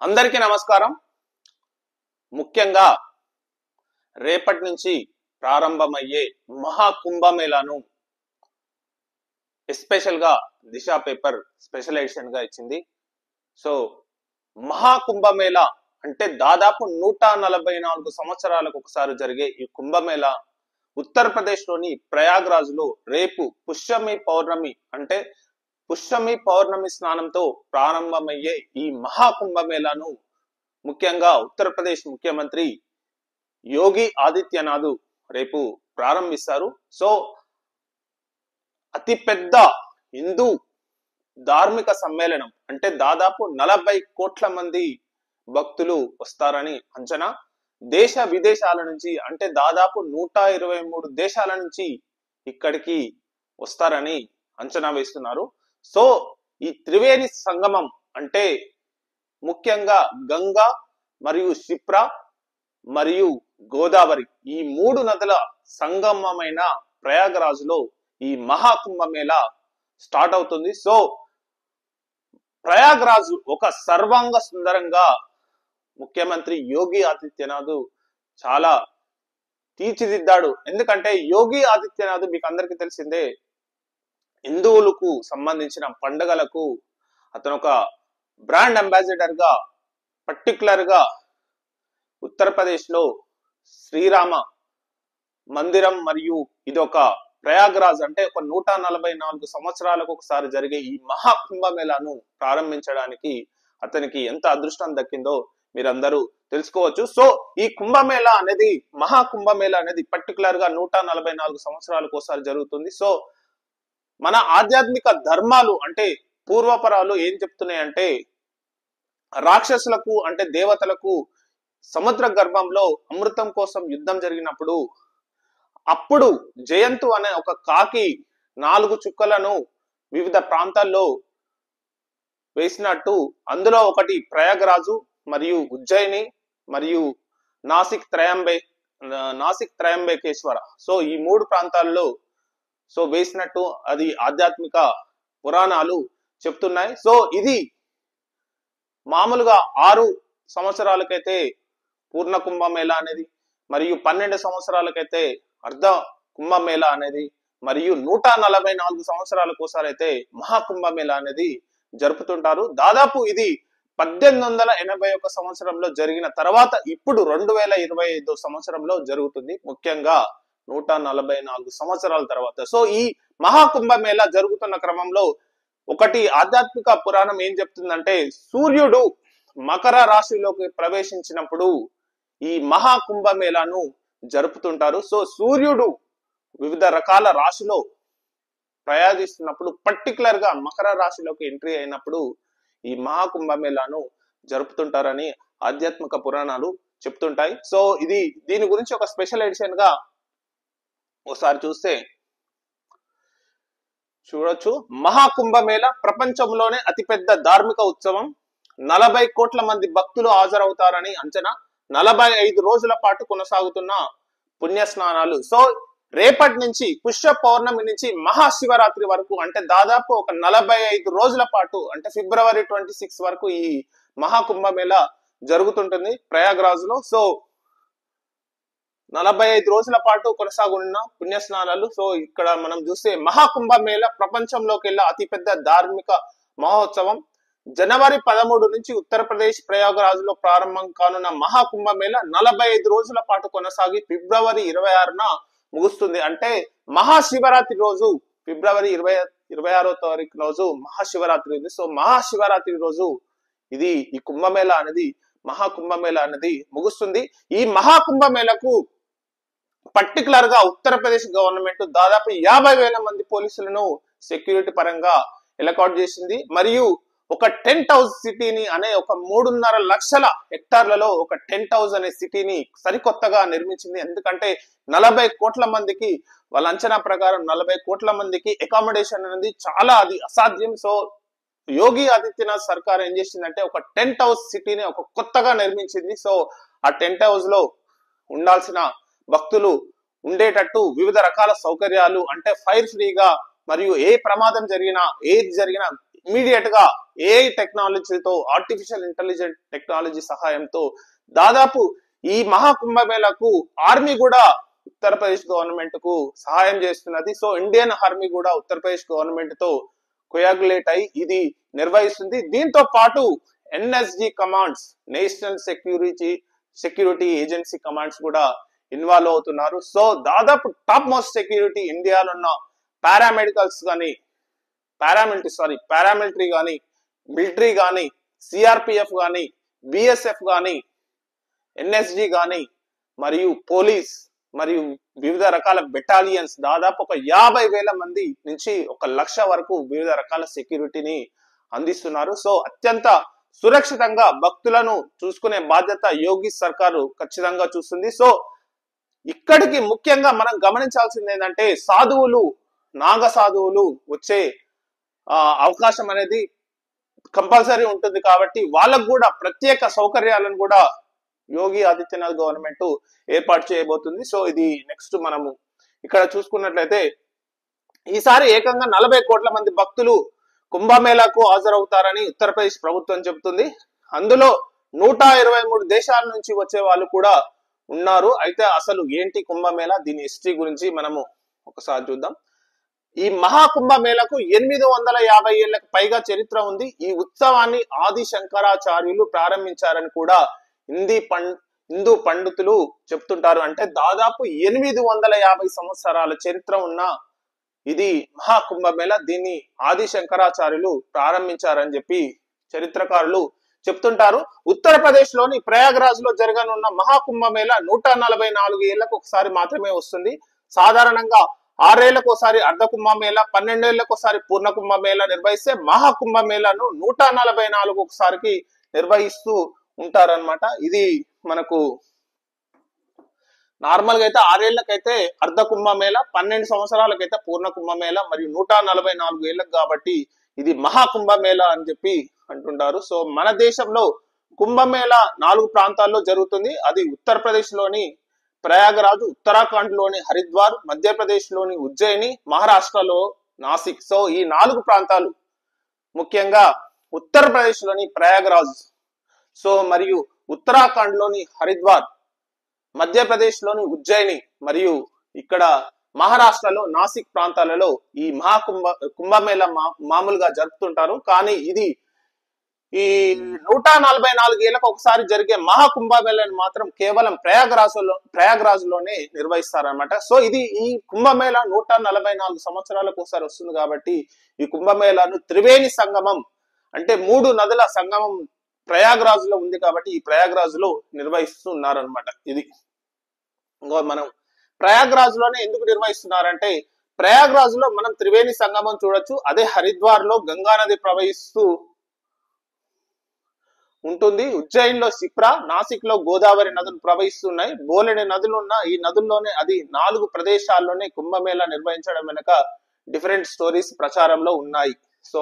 అందరికీ నమస్కారం. ముఖ్యంగా రేపటి నుంచి ప్రారంభమయ్యే మహాకుంభమేళాను ఎస్పెషల్ గా దిశ పేపర్ స్పెషల్ ఎడిషన్ గా ఇచ్చింది. సో మహాకుంభమేళా అంటే దాదాపు 144 సంవత్సరాలకు ఒకసారి జరిగే ఈ కుంభమేళా ఉత్తరప్రదేశ్ లోని ప్రయాగ్రాజ్ లో రేపు పుష్యమి పౌర్ణమి అంటే పుష్యమి పౌర్ణమి స్నానంతో ప్రారంభమయ్యే ఈ మహాకుంభమేళాను ముఖ్యంగా ఉత్తరప్రదేశ్ ముఖ్యమంత్రి యోగి ఆదిత్యనాథ్ రేపు ప్రారంభిస్తారు. సో అతిపెద్ద హిందూ ధార్మిక సమ్మేళనం అంటే దాదాపు 40 కోట్ల మంది భక్తులు వస్తారని అంచనా. దేశ విదేశాల నుంచి అంటే దాదాపు 123 దేశాల నుంచి ఇక్కడికి వస్తారని అంచనా వేస్తున్నారు. సో ఈ త్రివేణి సంగమం అంటే ముఖ్యంగా గంగా మరియు క్షిప్రా మరియు గోదావరి ఈ 3 నదుల సంగమమైన ప్రయాగరాజ్ లో ఈ మహాకుంభమేళా స్టార్ట్ అవుతుంది. సో ప్రయాగరాజ్ ఒక సర్వాంగ సుందరంగా ముఖ్యమంత్రి యోగి ఆదిత్యనాథ్ చాలా తీర్చిదిద్దాడు. ఎందుకంటే యోగి ఆదిత్యనాథ్ మీకు అందరికీ తెలిసిందే, హిందువులకు సంబంధించిన పండుగలకు అతను ఒక బ్రాండ్ అంబాసిడర్ గా పర్టికులర్ గా ఉత్తరప్రదేశ్ లో శ్రీరామ మందిరం మరియు ఇదొక ప్రయాగరాజ్ అంటే ఒక 144 సంవత్సరాలకు ఒకసారి జరిగే ఈ మహాకుంభమేళాను ప్రారంభించడానికి అతనికి ఎంత అదృష్టం దక్కిందో మీరందరూ తెలుసుకోవచ్చు. సో ఈ కుంభమేళా అనేది మహాకుంభమేళా అనేది పర్టికులర్ గా 144 సంవత్సరాలకు ఒకసారి జరుగుతుంది. సో మన ఆధ్యాత్మిక ధర్మాలు అంటే పూర్వపరాలు ఏం చెప్తున్నాయంటే రాక్షసులకు అంటే దేవతలకు సముద్ర గర్భంలో అమృతం కోసం యుద్ధం జరిగినప్పుడు అప్పుడు జయంతు అనే ఒక కాకి 4 చుక్కలను వివిధ ప్రాంతాల్లో వేసినట్టు అందులో ఒకటి ప్రయాగరాజు మరియు ఉజ్జయిని మరియు నాసిక్ త్రయంబకేశ్వర. సో ఈ 3 ప్రాంతాల్లో సో వేసినట్టు అది ఆధ్యాత్మిక పురాణాలు చెప్తున్నాయి. సో ఇది మామూలుగా 6 సంవత్సరాలకైతే పూర్ణ కుంభమేళా అనేది మరియు 12 సంవత్సరాలకైతే అర్ధ కుంభమేళా అనేది మరియు 144 సంవత్సరాలకు ఒకసారి అయితే మహాకుంభమేళా అనేది జరుపుతుంటారు. దాదాపు ఇది 1881 సంవత్సరంలో జరిగిన తర్వాత ఇప్పుడు 2025 సంవత్సరంలో జరుగుతుంది, ముఖ్యంగా 144 సంవత్సరాల తర్వాత. సో ఈ మహాకుంభమేళా జరుగుతున్న క్రమంలో ఒకటి ఆధ్యాత్మిక పురాణం ఏం చెప్తుందంటే సూర్యుడు మకర రాశిలోకి ప్రవేశించినప్పుడు ఈ మహాకుంభమేళాను జరుపుతుంటారు. సో సూర్యుడు వివిధ రకాల రాశిలో ప్రయాణిస్తున్నప్పుడు పర్టికులర్ గా మకర రాశిలోకి ఎంట్రీ అయినప్పుడు ఈ మహాకుంభమేళాను జరుపుతుంటారని ఆధ్యాత్మిక పురాణాలు చెప్తుంటాయి. సో దీని గురించి ఒక స్పెషల్ ఎడిషన్ గా ఒకసారి చూడొచ్చు. మహాకుంభమేళా ప్రపంచంలోనే అతిపెద్ద ధార్మిక ఉత్సవం. 40 కోట్ల మంది భక్తులు హాజరవుతారని అంచనా. 45 రోజుల పాటు కొనసాగుతున్న పుణ్య స్నానాలు. సో రేపటి నుంచి పుష్య పౌర్ణమి నుంచి మహాశివరాత్రి వరకు అంటే దాదాపు ఒక 45 రోజుల పాటు అంటే ఫిబ్రవరి 26 వరకు ఈ మహాకుంభమేళా జరుగుతుంటుంది ప్రయాగ్రాజ్ లో. సో 45 రోజుల పాటు కొనసాగుతున్న పుణ్యస్నానాలు. సో ఇక్కడ మనం చూస్తే మహాకుంభమేళా ప్రపంచంలోకెల్లా అతిపెద్ద ధార్మిక మహోత్సవం. జనవరి 13 నుంచి ఉత్తరప్రదేశ్ ప్రయాగరాజ్ లో ప్రారంభం కానున్న మహాకుంభమేళా 45 రోజుల పాటు కొనసాగి ఫిబ్రవరి 26న ముగుస్తుంది. అంటే మహాశివరాత్రి రోజు ఫిబ్రవరి 26వ తారీఖు రోజు మహాశివరాత్రి ఉంది. సో మహాశివరాత్రి రోజు ఈ కుంభమేళా అనేది మహాకుంభమేళా అనేది ముగుస్తుంది. ఈ మహాకుంభమేళకు పర్టికులర్ గా ఉత్తరప్రదేశ్ గవర్నమెంట్ దాదాపు 50,000 మంది పోలీసులను సెక్యూరిటీ పరంగా ఎలకాట్ చేసింది. మరియు ఒక టెంట్ హౌస్ సిటీని అనే ఒక 3.5 లక్షల హెక్టార్లలో ఒక టెంట్ హౌస్ అనే సిటీని సరికొత్తగా నిర్మించింది. ఎందుకంటే 40 కోట్ల మందికి వాళ్ళ అంచనా ప్రకారం 40 కోట్ల మందికి అకామిడేషన్ అనేది చాలా అది అసాధ్యం. సో యోగి ఆదిత్యనాథ్ సర్కార్ ఏం చేసిందంటే ఒక టెంట్ హౌస్ సిటీని ఒక కొత్తగా నిర్మించింది. సో ఆ టెంట్ హౌస్ లో ఉండాల్సిన భక్తులు ఉండేటట్టు వివిధ రకాల సౌకర్యాలు అంటే ఫైర్ ఫ్రీగా మరియు ఏ ప్రమాదం జరిగినా ఏది జరిగినా ఇమీడియట్ గా ఏఐ టెక్నాలజీతో ఆర్టిఫిషియల్ ఇంటెలిజెంట్ టెక్నాలజీ సహాయంతో దాదాపు ఈ మహాకుంభమేళకు ఆర్మీ కూడా ఉత్తరప్రదేశ్ గవర్నమెంట్ కు సహాయం చేస్తున్నది. సో ఇండియన్ ఆర్మీ కూడా ఉత్తరప్రదేశ్ గవర్నమెంట్ తో కొయాగులేట్ అయి ఇది నిర్వహిస్తుంది. దీంతో పాటు NSG commands, national security agency commands కూడా ఇన్వాల్వ్ అవుతున్నారు. సో దాదాపు టాప్ మోస్ట్ సెక్యూరిటీ ఇండియాలో ఉన్న పారామెడికల్స్ కానీ పారామిలిటరీ కానీ, మిలిటరీ కానీ, సిఆర్పిఎఫ్ కానీ, బిఎస్ఎఫ్ కానీ, ఎన్ఎస్జి కానీ, మరియు పోలీస్ మరియు వివిధ రకాల బెటాలియన్స్ దాదాపు ఒక 50,000 మంది నుంచి 1,00,000 వరకు వివిధ రకాల సెక్యూరిటీని అందిస్తున్నారు. సో అత్యంత సురక్షితంగా భక్తులను చూసుకునే బాధ్యత యోగి సర్కారు ఖచ్చితంగా చూస్తుంది. సో ఇక్కడికి ముఖ్యంగా మనం గమనించాల్సింది ఏంటంటే సాధువులు, నాగ సాధువులు వచ్చే అవకాశం అనేది కంపల్సరీ ఉంటుంది. కాబట్టి వాళ్ళకు కూడా ప్రత్యేక సౌకర్యాలను కూడా యోగి ఆదిత్యనాథ్ గవర్నమెంట్ ఏర్పాటు చేయబోతుంది. సో ఇది నెక్స్ట్ మనము ఇక్కడ చూసుకున్నట్లయితే ఈసారి ఏకంగా 40 కోట్ల మంది భక్తులు కుంభమేళాకు హాజరవుతారని ఉత్తరప్రదేశ్ ప్రభుత్వం చెబుతుంది. అందులో 123 దేశాల నుంచి వచ్చే వాళ్ళు కూడా ఉన్నారు. అయితే అసలు ఏంటి కుంభమేళా, దీని హిస్టరీ గురించి మనము ఒకసారి చూద్దాం. ఈ మహాకుంభమేళకు 850 ఏళ్లకు పైగా చరిత్ర ఉంది. ఈ ఉత్సవాన్ని ఆది శంకరాచార్యులు ప్రారంభించారని కూడా హిందూ పండితులు చెప్తుంటారు. అంటే దాదాపు 850 సంవత్సరాల చరిత్ర ఉన్న ఇది మహాకుంభమేళ. దీన్ని ఆది శంకరాచార్యులు ప్రారంభించారని చెప్పి చరిత్రకారులు చెప్తుంటారు. ఉత్తరప్రదేశ్ లోని ప్రయాగ్రాజ్ లో జరగనున్న మహాకుంభమేళ 144 ఏళ్లకు ఒకసారి మాత్రమే వస్తుంది. సాధారణంగా 6 ఏళ్లకు ఒకసారి అర్ధ కుంభమేళ, 12 ఏళ్లకు ఒకసారి పూర్ణ కుంభమేళ నిర్వహిస్తే మహాకుంభమేళను 144 ఒకసారికి నిర్వహిస్తూ ఉంటారన్నమాట. ఇది మనకు నార్మల్ గా అయితే 6 ఏళ్లకైతే అర్ధ కుంభమేళ, 12 సంవత్సరాలకైతే పూర్ణ కుంభమేళ మరియు 144 ఏళ్లకు కాబట్టి ఇది మహాకుంభమేళ అని చెప్పి అంటుంటారు. సో మన దేశంలో కుంభమేళ 4 ప్రాంతాల్లో జరుగుతుంది. అది ఉత్తరప్రదేశ్ లోని ప్రయాగరాజు, ఉత్తరాఖండ్ లోని హరిద్వార్, మధ్యప్రదేశ్ లోని ఉజ్జయిని, మహారాష్ట్రలో నాసిక్. సో ఈ 4 ప్రాంతాలు ముఖ్యంగా ఉత్తరప్రదేశ్ లోని ప్రయాగరాజ్, సో మరియు ఉత్తరాఖండ్ లోని హరిద్వార్, మధ్యప్రదేశ్ లోని ఉజ్జయిని మరియు ఇక్కడ మహారాష్ట్రలో నాసిక్ ప్రాంతాలలో ఈ కుంభమేళ మామూలుగా జరుపుతుంటారు. కానీ ఇది ఈ 144 ఏళ్లకు ఒకసారి జరిగే మహాకుంభమేళను మాత్రం కేవలం ప్రయాగ్రాజ్ లోనే నిర్వహిస్తారనమాట. సో ఇది ఈ కుంభమేళ 144 సంవత్సరాలకు ఒకసారి వస్తుంది కాబట్టి ఈ కుంభమేళను త్రివేణి సంగమం అంటే 3 నదుల సంగమం ప్రయాగ్రాజ్ లో ఉంది కాబట్టి ఈ ప్రయాగ్రాజ్ లో నిర్వహిస్తున్నారనమాట. ఇది ఇంకో మనం ప్రయాగ్రాజ్ లోనే ఎందుకు నిర్వహిస్తున్నారంటే ప్రయాగ్రాజ్ లో మనం త్రివేణి సంగమం చూడొచ్చు. అదే హరిద్వార్ లో గంగా నది ప్రవహిస్తూ ఉంటుంది. ఉజ్జయిన్ లో సిప్రా, నాసిక్ లో గోదావరి నదులు ప్రవహిస్తున్నాయి. బోలెని నదులు ఉన్న ఈ నదుల్లోనే అది 4 ప్రదేశాల్లోనే కుంభమేళ నిర్వహించడం వెనుక డిఫరెంట్ స్టోరీస్ ప్రచారంలో ఉన్నాయి. సో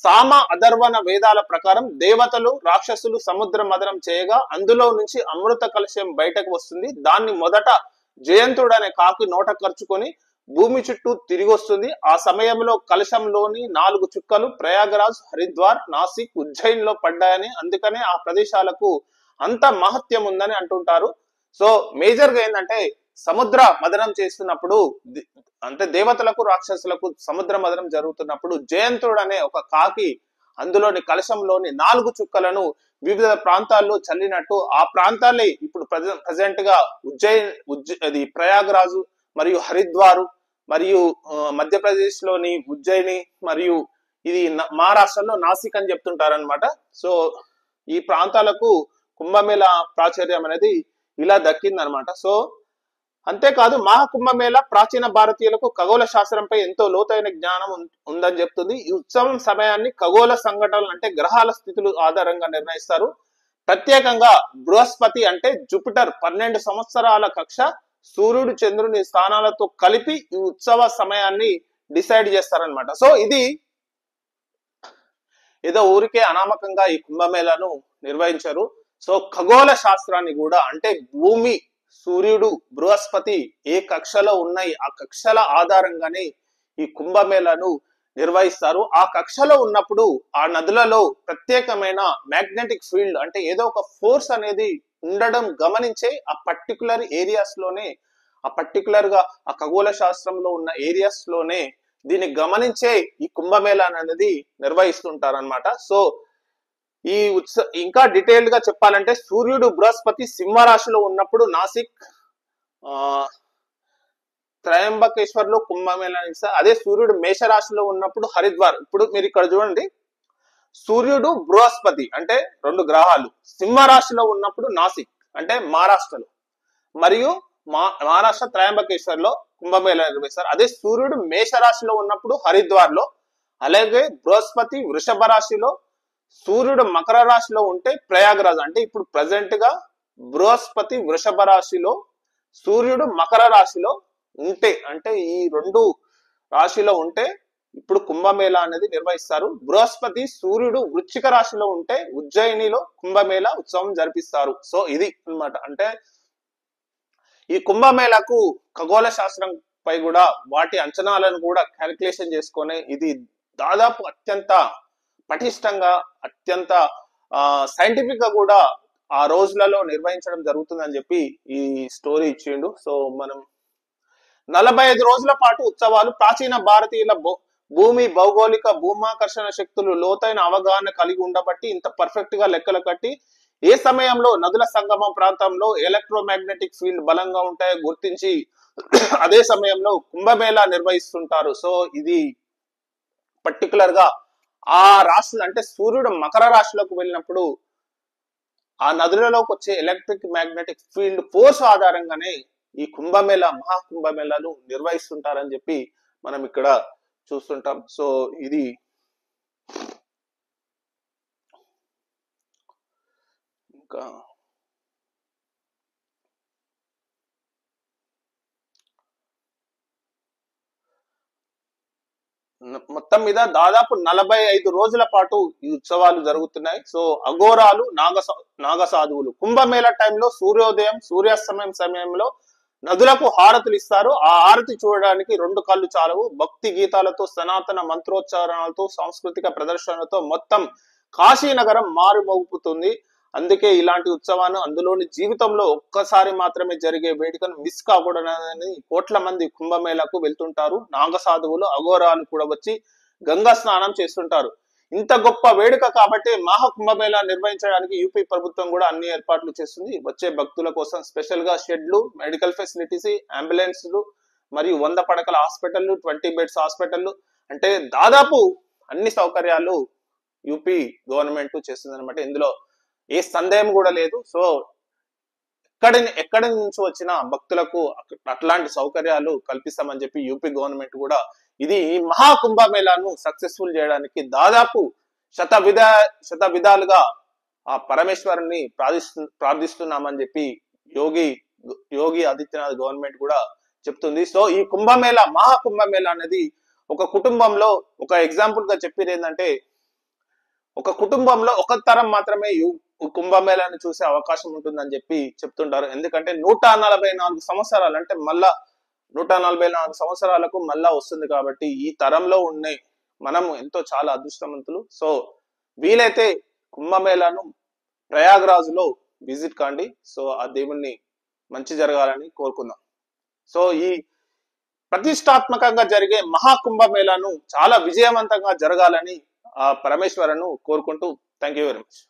సామ అధర్వణ వేదాల ప్రకారం దేవతలు, రాక్షసులు సముద్ర మదనం చేయగా అందులో నుంచి అమృత కలశం బయటకు వస్తుంది. దాన్ని మొదట జయంతుడు అనే కాకి నోట ఖర్చుకొని భూమి చుట్టూ తిరిగి వస్తుంది. ఆ సమయంలో కలశంలోని 4 చుక్కలు ప్రయాగరాజ్, హరిద్వార్, నాసిక్, ఉజ్జయిన్ లో పడ్డాయని, అందుకనే ఆ ప్రదేశాలకు అంత మహత్యం ఉందని అంటుంటారు. సో మేజర్ గా ఏంటంటే సముద్ర మదనం చేస్తున్నప్పుడు అంటే దేవతలకు రాక్షసులకు సముద్ర మదనం జరుగుతున్నప్పుడు జయంతుడు అనే ఒక కాకి అందులోని కలశంలోని 4 చుక్కలను వివిధ ప్రాంతాల్లో చల్లినట్టు ఆ ప్రాంతాలే ఇప్పుడు ప్రజెంట్ గా అది ప్రయాగరాజు మరియు హరిద్వారు మరియు మధ్యప్రదేశ్ లోని ఉజ్జయిని మరియు ఇది మహారాష్ట్రలో నాసిక్ అని చెప్తుంటారనమాట. సో ఈ ప్రాంతాలకు కుంభమేళ ప్రాచుర్యం అనేది ఇలా దక్కిందనమాట. సో అంతేకాదు మహాకుంభమేళ ప్రాచీన భారతీయులకు ఖగోళ శాస్త్రంపై ఎంతో లోతైన జ్ఞానం ఉందని చెప్తుంది. ఈ ఉత్సవం సమయాన్ని ఖగోళ సంఘటనలు అంటే గ్రహాల స్థితులు ఆధారంగా నిర్ణయిస్తారు. ప్రత్యేకంగా బృహస్పతి అంటే జూపిటర్ 12 సంవత్సరాల కక్ష సూర్యుడు చంద్రుని స్థానాలతో కలిపి ఈ ఉత్సవ సమయాన్ని డిసైడ్ చేస్తారనమాట. సో ఇది ఏదో ఊరికే అనామకంగా ఈ కుంభమేళను నిర్వహించారు. సో ఖగోళ శాస్త్రాన్ని కూడా అంటే భూమి, సూర్యుడు, బృహస్పతి ఏ కక్షలో ఉన్నాయి ఆ కక్షల ఆధారంగానే ఈ కుంభమేళాను నిర్వహిస్తారు. ఆ కక్షలో ఉన్నప్పుడు ఆ నదులలో ప్రత్యేకమైన మ్యాగ్నెటిక్ ఫీల్డ్ అంటే ఏదో ఒక ఫోర్స్ అనేది ఉండడం గమనించే ఆ పర్టికులర్ ఏరియాస్ లోనే ఆ పర్టికులర్ గా ఆ ఖగోళ శాస్త్రంలో ఉన్న ఏరియాస్ లోనే దీన్ని గమనించే ఈ కుంభమేళా అనేది నిర్వహిస్తుంటారు అనమాట. సో ఈ ఇంకా డీటెయిల్డ్ గా చెప్పాలంటే సూర్యుడు బృహస్పతి సింహరాశిలో ఉన్నప్పుడు నాసిక్, ఆ త్రయంబకేశ్వర్ లో కుంభమేళా నిర్వహిస్తారు. అదే సూర్యుడు మేషరాశిలో ఉన్నప్పుడు హరిద్వార్. ఇప్పుడు మీరు ఇక్కడ చూడండి, సూర్యుడు బృహస్పతి అంటే రెండు గ్రహాలు సింహరాశిలో ఉన్నప్పుడు నాసిక్ అంటే మహారాష్ట్రలో, మరియు మహారాష్ట్ర త్రయంబకేశ్వర్ లో కుంభమేళా నిర్వహిస్తారు. అదే సూర్యుడు మేషరాశిలో ఉన్నప్పుడు హరిద్వార్ లో, అలాగే బృహస్పతి వృషభ రాశిలో, సూర్యుడు మకర రాశిలో ఉంటే ప్రయాగరాజ్. అంటే ఇప్పుడు ప్రజెంట్ గా బృహస్పతి వృషభ రాశిలో, సూర్యుడు మకర రాశిలో ఉంటే, అంటే ఈ రెండు రాశిలో ఉంటే ఇప్పుడు కుంభమేళా అనేది నిర్వహిస్తారు. బృహస్పతి సూర్యుడు వృశ్చిక రాశిలో ఉంటే ఉజ్జయినిలో కుంభమేళా ఉత్సవం జరిపిస్తారు. సో ఇది అన్నమాట. అంటే ఈ కుంభమేళాకు ఖగోళ శాస్త్రం పై కూడా వాటి అంచనాలను కూడా క్యాలిక్యులేషన్ చేసుకొని ఇది దాదాపు అత్యంత పటిష్టంగా అత్యంత సైంటిఫిక్ గా కూడా ఆ రోజులలో నిర్వహించడం జరుగుతుందని చెప్పి ఈ స్టోరీ ఇచ్చిండు. సో మనం 45 రోజుల పాటు ఉత్సవాలు ప్రాచీన భారతీయుల భూమి భౌగోళిక భూమాకర్షణ శక్తులు లోతైన అవగాహన కలిగి ఉండబట్టి ఇంత పర్ఫెక్ట్ గా లెక్కలు కట్టి ఏ సమయంలో నదుల సంగమం ప్రాంతంలో ఎలక్ట్రోమాగ్నెటిక్ ఫీల్డ్ బలంగా ఉంటాయో గుర్తించి అదే సమయంలో కుంభమేళా నిర్వహిస్తుంటారు. సో ఇది పర్టికులర్ గా ఆ రాశులు అంటే సూర్యుడు మకర రాశిలోకి వెళ్ళినప్పుడు ఆ నదులలోకి వచ్చే ఎలక్ట్రిక్ మ్యాగ్నెటిక్ ఫీల్డ్ ఫోర్స్ ఆధారంగానే ఈ కుంభమేళా మహాకుంభమేళాలు నిర్వహిస్తుంటారని చెప్పి మనం ఇక్కడ చూస్తుంటాం. సో ఇది ఇంకా మొత్తం మీద దాదాపు 45 రోజుల పాటు ఈ ఉత్సవాలు జరుగుతున్నాయి. సో అఘోరాలు నాగసాధువులు కుంభమేళా టైంలో సూర్యోదయం సూర్యాస్తమయం సమయంలో నదులకు హారతులు ఇస్తారు. ఆ హారతి చూడడానికి 2 కళ్ళు చాలవు. భక్తి గీతాలతో సనాతన మంత్రోచ్చారణలతో సాంస్కృతిక ప్రదర్శనలతో మొత్తం కాశీనగరం మారుమోగుతుంది. అందుకే ఇలాంటి ఉత్సవాన్ని అందులోని జీవితంలో ఒక్కసారి మాత్రమే జరిగే వేడుకను మిస్ కాకూడదని కోట్ల మంది కుంభమేళాకు వెళ్తుంటారు. నాగసాధువులు అఘోరాలు కూడా వచ్చి గంగా స్నానం చేస్తుంటారు. ఇంత గొప్ప వేడుక కాబట్టి మహాకుంభమేళా నిర్వహించడానికి యూపీ ప్రభుత్వం కూడా అన్ని ఏర్పాట్లు చేస్తుంది. వచ్చే భక్తుల కోసం స్పెషల్ గా షెడ్లు, మెడికల్ ఫెసిలిటీస్, అంబులెన్స్లు మరియు 100 పడకల హాస్పిటల్, 20 బెడ్స్ హాస్పిటల్, అంటే దాదాపు అన్ని సౌకర్యాలు యూపీ గవర్నమెంట్ చేస్తుంది అనమాట. ఇందులో ఏ సందేహం కూడా లేదు. సో ఎక్కడి నుంచి వచ్చిన భక్తులకు అట్లాంటి సౌకర్యాలు కల్పిస్తామని చెప్పి యూపీ గవర్నమెంట్ కూడా ఇది ఈ మహాకుంభమేళాను సక్సెస్ఫుల్ చేయడానికి దాదాపు శత విధాలుగా ఆ పరమేశ్వరుని ప్రార్థిస్తున్నామని చెప్పి యోగి ఆదిత్యనాథ్ గవర్నమెంట్ కూడా చెప్తుంది. సో ఈ మహాకుంభమేళా అనేది ఒక కుటుంబంలో ఒక ఎగ్జాంపుల్ గా చెప్పేది ఏంటంటే, ఒక కుటుంబంలో ఒక తరం మాత్రమే కుంభమేళాన్ని చూసే అవకాశం ఉంటుందని చెప్పి చెప్తుంటారు. ఎందుకంటే 144 సంవత్సరాలు అంటే మళ్ళా 144 సంవత్సరాలకు మళ్ళా వస్తుంది కాబట్టి ఈ తరంలో ఉండే మనము ఎంతో చాలా అదృష్టవంతులు. సో వీలైతే కుంభమేళాను ప్రయాగరాజులో విజిట్ కాండి. సో ఆ దేవుణ్ణి మంచి జరగాలని కోరుకుందాం. సో ఈ ప్రతిష్టాత్మకంగా జరిగే మహాకుంభమేళాను చాలా విజయవంతంగా జరగాలని ఆ పరమేశ్వరను కోరుకుంటూ థ్యాంక్ యూ వెరీ మచ్.